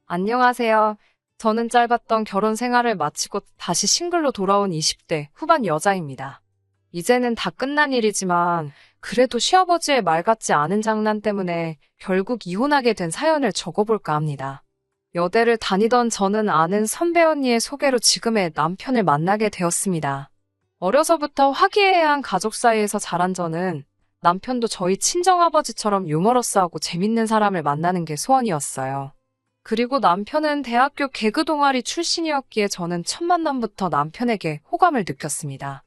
안녕하세요. 저는 짧았던 결혼 생활을 마치고 다시 싱글로 돌아온 20대 후반 여자입니다. 이제는 다 끝난 일이지만 그래도 시아버지의 말 같지 않은 장난 때문에 결국 이혼하게 된 사연을 적어볼까 합니다. 여대를 다니던 저는 아는 선배 언니의 소개로 지금의 남편을 만나게 되었습니다. 어려서부터 화기애애한 가족 사이에서 자란 저는 남편도 저희 친정아버지처럼 유머러스하고 재밌는 사람을 만나는 게 소원이었어요. 그리고 남편은 대학교 개그 동아리 출신이었기에 저는 첫 만남부터 남편에게 호감을 느꼈습니다.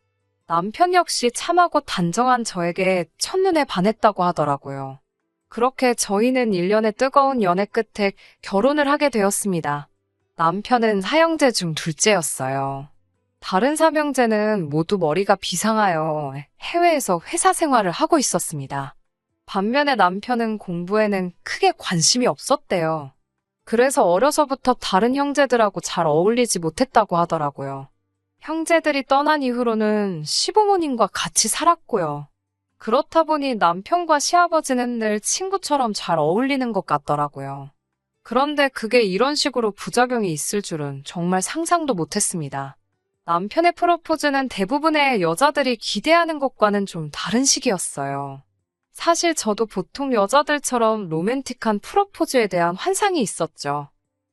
남편 역시 참하고 단정한 저에게 첫눈에 반했다고 하더라고요. 그렇게 저희는 1년의 뜨거운 연애 끝에 결혼을 하게 되었습니다. 남편은 사형제 중 둘째였어요. 다른 삼형제는 모두 머리가 비상하여 해외에서 회사 생활을 하고 있었습니다. 반면에 남편은 공부에는 크게 관심이 없었대요. 그래서 어려서부터 다른 형제들하고 잘 어울리지 못했다고 하더라고요. 형제들이 떠난 이후로는 시부모님과 같이 살았고요. 그렇다 보니 남편과 시아버지는 늘 친구처럼 잘 어울리는 것 같더라고요. 그런데 그게 이런 식으로 부작용이 있을 줄은 정말 상상도 못했습니다. 남편의 프로포즈는 대부분의 여자들이 기대하는 것과는 좀 다른 식이었어요. 사실 저도 보통 여자들처럼 로맨틱한 프로포즈에 대한 환상이 있었죠.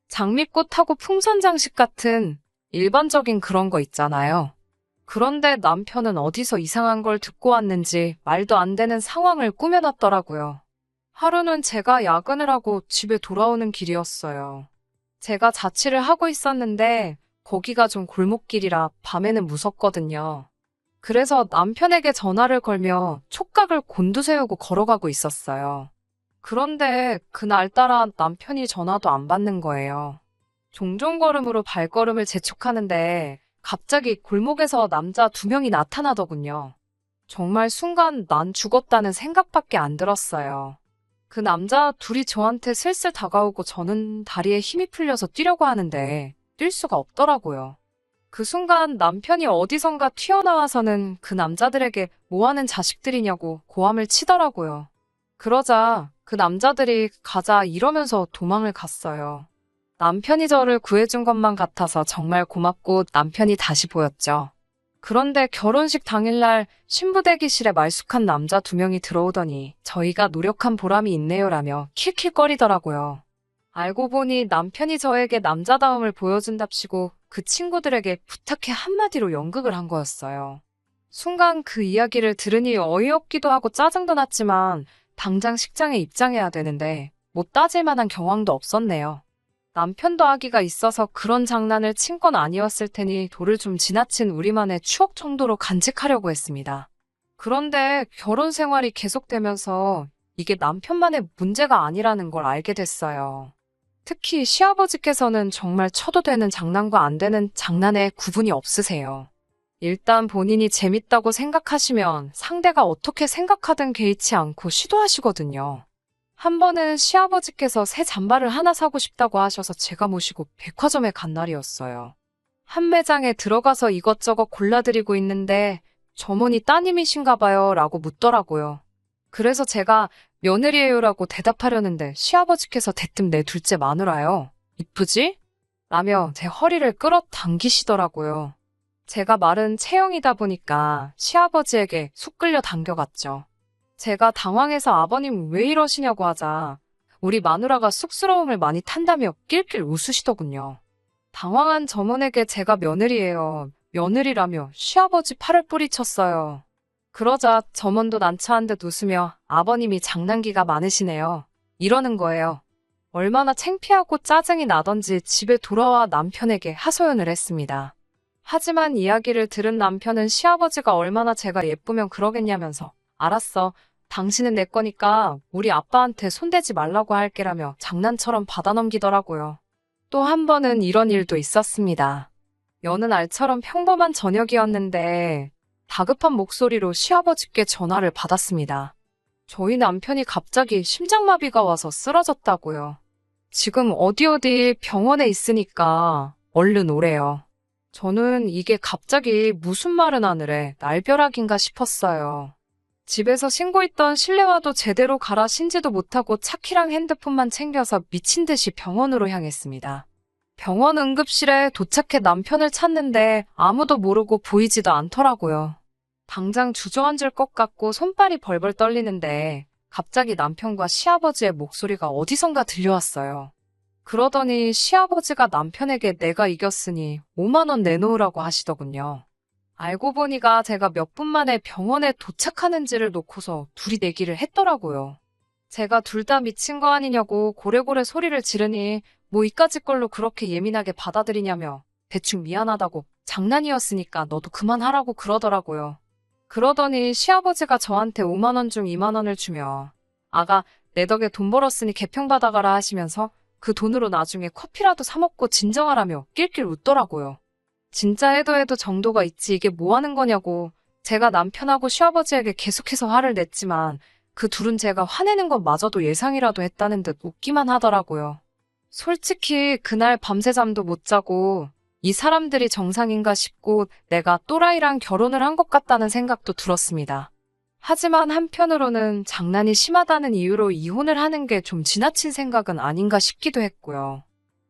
장미꽃하고 풍선 장식 같은 일반적인 그런 거 있잖아요. 그런데 남편은 어디서 이상한 걸 듣고 왔는지 말도 안 되는 상황을 꾸며놨더라고요. 하루는 제가 야근을 하고 집에 돌아오는 길이었어요. 제가 자취를 하고 있었는데 거기가 좀 골목길이라 밤에는 무섭거든요. 그래서 남편에게 전화를 걸며 촉각을 곤두세우고 걸어가고 있었어요. 그런데 그날따라 남편이 전화도 안 받는 거예요. 종종 걸음으로 발걸음을 재촉하는데 갑자기 골목에서 남자 2명이 나타나더군요. 정말 순간 난 죽었다는 생각밖에 안 들었어요. 그 남자 둘이 저한테 슬슬 다가오고 저는 다리에 힘이 풀려서 뛰려고 하는데 뛸 수가 없더라고요. 그 순간 남편이 어디선가 튀어나와서는 그 남자들에게 뭐 하는 자식들이냐고 고함을 치더라고요. 그러자 그 남자들이 가자 이러면서 도망을 갔어요. 남편이 저를 구해준 것만 같아서 정말 고맙고 남편이 다시 보였죠. 그런데 결혼식 당일날 신부 대기실에 말쑥한 남자 2명이 들어오더니 저희가 노력한 보람이 있네요라며 킬킬거리더라고요. 알고 보니 남편이 저에게 남자다움을 보여준답시고 그 친구들에게 부탁해 한마디로 연극을 한 거였어요. 순간 그 이야기를 들으니 어이없기도 하고 짜증도 났지만 당장 식장에 입장해야 되는데 못 따질 만한 경황도 없었네요. 남편도 아기가 있어서 그런 장난을 친 건 아니었을 테니 도를 좀 지나친 우리만의 추억 정도로 간직하려고 했습니다. 그런데 결혼 생활이 계속되면서 이게 남편만의 문제가 아니라는 걸 알게 됐어요. 특히 시아버지께서는 정말 쳐도 되는 장난과 안 되는 장난에 구분이 없으세요. 일단 본인이 재밌다고 생각하시면 상대가 어떻게 생각하든 개의치 않고 시도하시거든요. 한 번은 시아버지께서 새 잠바를 하나 사고 싶다고 하셔서 제가 모시고 백화점에 간 날이었어요. 한 매장에 들어가서 이것저것 골라드리고 있는데 점원이 따님이신가 봐요 라고 묻더라고요. 그래서 제가 며느리예요라고 대답하려는데 시아버지께서 대뜸 내 둘째 마누라요. 이쁘지? 라며 제 허리를 끌어당기시더라고요. 제가 마른 체형이다 보니까 시아버지에게 쑥 끌려 당겨갔죠. 제가 당황해서 아버님 왜 이러시냐고 하자 우리 마누라가 쑥스러움을 많이 탄다며 낄낄 웃으시더군요. 당황한 점원에게 제가 며느리예요. 며느리라며 시아버지 팔을 뿌리쳤어요. 그러자 점원도 난처한 듯 웃으며 아버님이 장난기가 많으시네요. 이러는 거예요. 얼마나 창피하고 짜증이 나던지 집에 돌아와 남편에게 하소연을 했습니다. 하지만 이야기를 들은 남편은 시아버지가 얼마나 제가 예쁘면 그러겠냐면서 알았어. 당신은 내 거니까 우리 아빠한테 손대지 말라고 할게라며 장난처럼 받아넘기더라고요. 또 한 번은 이런 일도 있었습니다. 여느 날처럼 평범한 저녁이었는데 다급한 목소리로 시아버지께 전화를 받았습니다. 저희 남편이 갑자기 심장마비가 와서 쓰러졌다고요. 지금 어디 병원에 있으니까 얼른 오래요. 저는 이게 갑자기 무슨 말은 하늘에 날벼락인가 싶었어요. 집에서 신고 있던 실내화도 제대로 갈아 신지도 못하고 차키랑 핸드폰만 챙겨서 미친 듯이 병원으로 향했습니다. 병원 응급실에 도착해 남편을 찾는데 아무도 모르고 보이지도 않더라고요. 당장 주저앉을 것 같고 손발이 벌벌 떨리는데 갑자기 남편과 시아버지의 목소리가 어디선가 들려왔어요. 그러더니 시아버지가 남편에게 내가 이겼으니 5만 원 내놓으라고 하시더군요. 알고 보니까 제가 몇 분 만에 병원에 도착하는지를 놓고서 둘이 내기를 했더라고요. 제가 둘 다 미친 거 아니냐고 고래고래 소리를 지르니 뭐 이까짓 걸로 그렇게 예민하게 받아들이냐며 대충 미안하다고 장난이었으니까 너도 그만하라고 그러더라고요. 그러더니 시아버지가 저한테 5만 원 중 2만 원을 주며 아가 내 덕에 돈 벌었으니 개평 받아가라 하시면서 그 돈으로 나중에 커피라도 사 먹고 진정하라며 낄낄 웃더라고요. 진짜 해도 정도가 있지 이게 뭐 하는 거냐고 제가 남편하고 시아버지에게 계속해서 화를 냈지만 그 둘은 제가 화내는 것마저도 예상이라도 했다는 듯 웃기만 하더라고요. 솔직히 그날 밤새 잠도 못 자고 이 사람들이 정상인가 싶고 내가 또라이랑 결혼을 한 것 같다는 생각도 들었습니다. 하지만 한편으로는 장난이 심하다는 이유로 이혼을 하는 게 좀 지나친 생각은 아닌가 싶기도 했고요.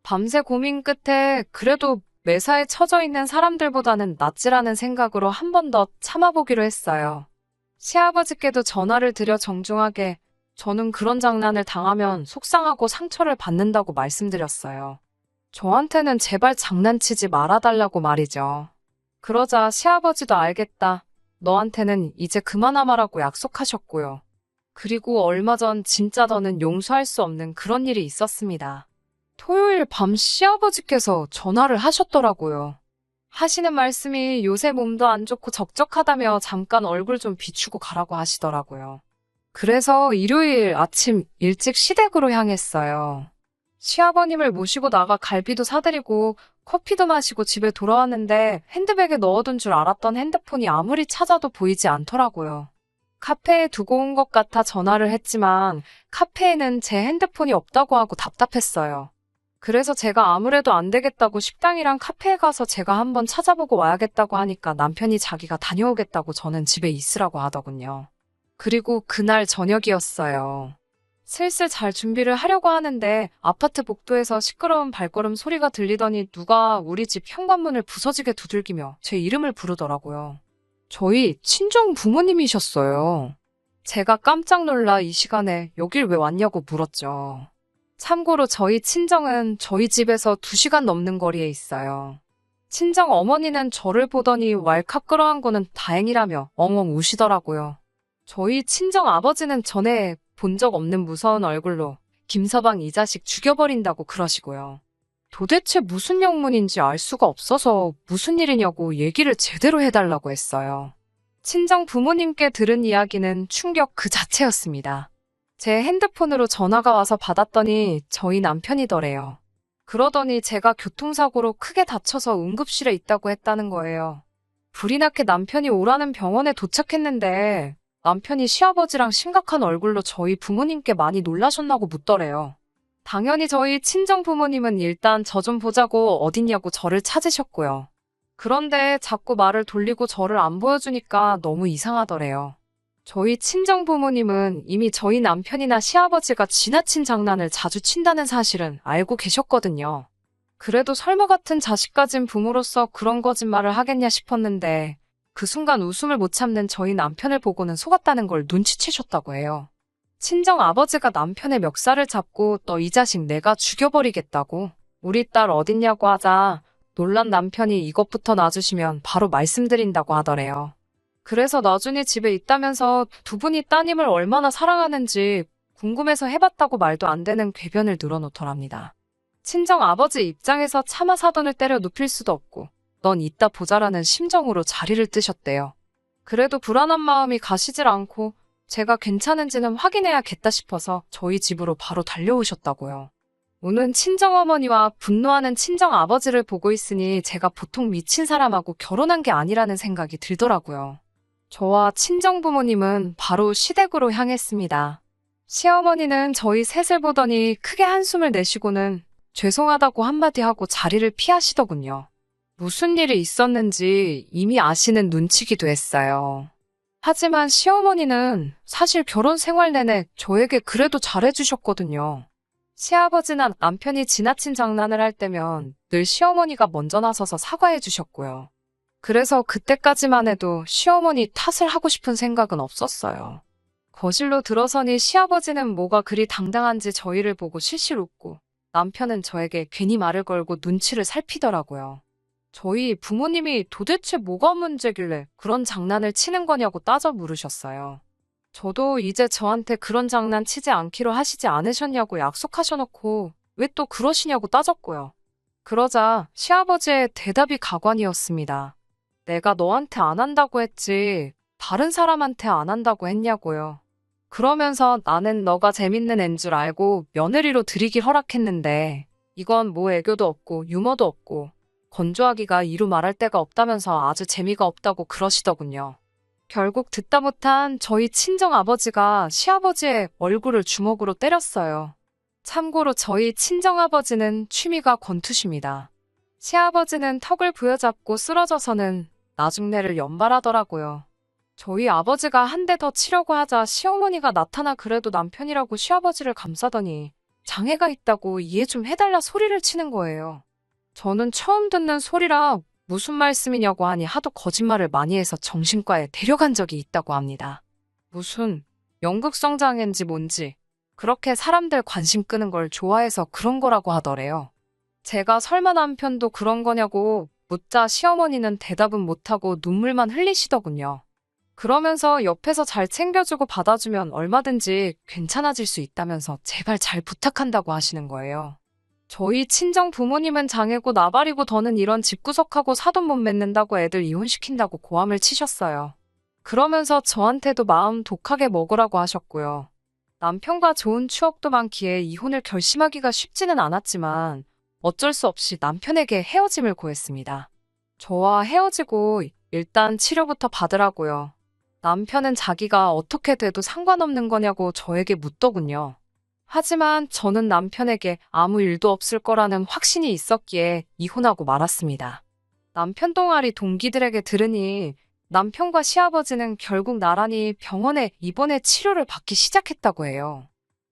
밤새 고민 끝에 그래도 매사에 처져 있는 사람들보다는 낫지라는 생각으로 한 번 더 참아보기로 했어요. 시아버지께도 전화를 드려 정중하게 저는 그런 장난을 당하면 속상하고 상처를 받는다고 말씀드렸어요. 저한테는 제발 장난치지 말아달라고 말이죠. 그러자 시아버지도 알겠다. 너한테는 이제 그만하마라고 약속하셨고요. 그리고 얼마 전 진짜 더는 용서할 수 없는 그런 일이 있었습니다. 토요일 밤 시아버지께서 전화를 하셨더라고요. 하시는 말씀이 요새 몸도 안 좋고 적적하다며 잠깐 얼굴 좀 비추고 가라고 하시더라고요. 그래서 일요일 아침 일찍 시댁으로 향했어요. 시아버님을 모시고 나가 갈비도 사드리고 커피도 마시고 집에 돌아왔는데 핸드백에 넣어둔 줄 알았던 핸드폰이 아무리 찾아도 보이지 않더라고요. 카페에 두고 온 것 같아 전화를 했지만 카페에는 제 핸드폰이 없다고 하고 답답했어요. 그래서 제가 아무래도 안 되겠다고 식당이랑 카페에 가서 제가 한번 찾아보고 와야겠다고 하니까 남편이 자기가 다녀오겠다고 저는 집에 있으라고 하더군요. 그리고 그날 저녁이었어요. 슬슬 잘 준비를 하려고 하는데 아파트 복도에서 시끄러운 발걸음 소리가 들리더니 누가 우리 집 현관문을 부서지게 두들기며 제 이름을 부르더라고요. 저희 친정 부모님이셨어요. 제가 깜짝 놀라 이 시간에 여길 왜 왔냐고 물었죠. 참고로 저희 친정은 저희 집에서 2시간 넘는 거리에 있어요. 친정 어머니는 저를 보더니 왈칵 끌어안고는 다행이라며 엉엉 우시더라고요. 저희 친정 아버지는 전에 본 적 없는 무서운 얼굴로 김서방 이 자식 죽여버린다고 그러시고요. 도대체 무슨 영문인지 알 수가 없어서 무슨 일이냐고 얘기를 제대로 해달라고 했어요. 친정 부모님께 들은 이야기는 충격 그 자체였습니다. 제 핸드폰으로 전화가 와서 받았더니 저희 남편이더래요. 그러더니 제가 교통사고로 크게 다쳐서 응급실에 있다고 했다는 거예요. 불이 나게 남편이 오라는 병원에 도착했는데 남편이 시아버지랑 심각한 얼굴로 저희 부모님께 많이 놀라셨나고 묻더래요. 당연히 저희 친정 부모님은 일단 저 좀 보자고 어딨냐고 저를 찾으셨고요. 그런데 자꾸 말을 돌리고 저를 안 보여주니까 너무 이상하더래요. 저희 친정 부모님은 이미 저희 남편이나 시아버지가 지나친 장난을 자주 친다는 사실은 알고 계셨거든요. 그래도 설마 같은 자식 가진 부모로서 그런 거짓말을 하겠냐 싶었는데 그 순간 웃음을 못 참는 저희 남편을 보고는 속았다는 걸 눈치채셨다고 해요. 친정 아버지가 남편의 멱살을 잡고 너 이 자식 내가 죽여버리겠다고 우리 딸 어딨냐고 하자 놀란 남편이 이것부터 놔주시면 바로 말씀드린다고 하더래요. 그래서 나중에 집에 있다면서 두 분이 따님을 얼마나 사랑하는지 궁금해서 해봤다고 말도 안 되는 궤변을 늘어놓더랍니다. 친정 아버지 입장에서 차마 사돈을 때려 눕힐 수도 없고 넌 이따 보자라는 심정으로 자리를 뜨셨대요. 그래도 불안한 마음이 가시질 않고 제가 괜찮은지는 확인해야겠다 싶어서 저희 집으로 바로 달려오셨다고요. 우는 친정어머니와 분노하는 친정아버지를 보고 있으니 제가 보통 미친 사람하고 결혼한 게 아니라는 생각이 들더라고요. 저와 친정부모님은 바로 시댁으로 향했습니다. 시어머니는 저희 셋을 보더니 크게 한숨을 내쉬고는 죄송하다고 한마디 하고 자리를 피하시더군요. 무슨 일이 있었는지 이미 아시는 눈치기도 했어요. 하지만 시어머니는 사실 결혼 생활 내내 저에게 그래도 잘해주셨거든요. 시아버지나 남편이 지나친 장난을 할 때면 늘 시어머니가 먼저 나서서 사과해 주셨고요. 그래서 그때까지만 해도 시어머니 탓을 하고 싶은 생각은 없었어요. 거실로 들어서니 시아버지는 뭐가 그리 당당한지 저희를 보고 실실 웃고 남편은 저에게 괜히 말을 걸고 눈치를 살피더라고요. 저희 부모님이 도대체 뭐가 문제길래 그런 장난을 치는 거냐고 따져 물으셨어요. 저도 이제 저한테 그런 장난 치지 않기로 하시지 않으셨냐고 약속하셔놓고 왜 또 그러시냐고 따졌고요. 그러자 시아버지의 대답이 가관이었습니다. 내가 너한테 안 한다고 했지 다른 사람한테 안 한다고 했냐고요. 그러면서 나는 너가 재밌는 앤 줄 알고 며느리로 들이길 허락했는데 이건 뭐 애교도 없고 유머도 없고 건조하기가 이루 말할 데가 없다면서 아주 재미가 없다고 그러시더군요. 결국 듣다 못한 저희 친정아버지가 시아버지의 얼굴을 주먹으로 때렸어요. 참고로 저희 친정아버지는 취미가 권투십니다. 시아버지는 턱을 부여잡고 쓰러져서는 나중내를 연발하더라고요. 저희 아버지가 한 대 더 치려고 하자 시어머니가 나타나 그래도 남편이라고 시아버지를 감싸더니 장애가 있다고 이해 좀 해달라 소리를 치는 거예요. 저는 처음 듣는 소리라 무슨 말씀이냐고 하니 하도 거짓말을 많이 해서 정신과에 데려간 적이 있다고 합니다. 무슨 연극성장애인지 뭔지 그렇게 사람들 관심 끄는 걸 좋아해서 그런 거라고 하더래요. 제가 설마 남편도 그런 거냐고 묻자 시어머니는 대답은 못하고 눈물만 흘리시더군요. 그러면서 옆에서 잘 챙겨주고 받아주면 얼마든지 괜찮아질 수 있다면서 제발 잘 부탁한다고 하시는 거예요. 저희 친정 부모님은 장애고 나발이고 더는 이런 집구석하고 사돈 못 맺는다고 애들 이혼시킨다고 고함을 치셨어요. 그러면서 저한테도 마음 독하게 먹으라고 하셨고요. 남편과 좋은 추억도 많기에 이혼을 결심하기가 쉽지는 않았지만 어쩔 수 없이 남편에게 헤어짐을 고했습니다. 저와 헤어지고 일단 치료부터 받으라고요. 남편은 자기가 어떻게 돼도 상관없는 거냐고 저에게 묻더군요. 하지만 저는 남편에게 아무 일도 없을 거라는 확신이 있었기에 이혼하고 말았습니다. 남편 동아리 동기들에게 들으니 남편과 시아버지는 결국 나란히 병원에 입원해 치료를 받기 시작했다고 해요.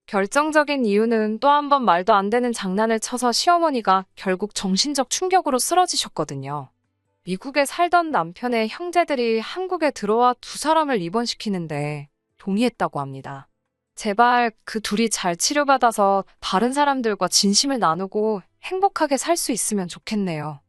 결정적인 이유는 또 한 번 말도 안 되는 장난을 쳐서 시어머니가 결국 정신적 충격으로 쓰러지셨거든요. 미국에 살던 남편의 형제들이 한국에 들어와 두 사람을 입원시키는데 동의했다고 합니다. 제발 그 둘이 잘 치료받아서 다른 사람들과 진심을 나누고 행복하게 살 수 있으면 좋겠네요.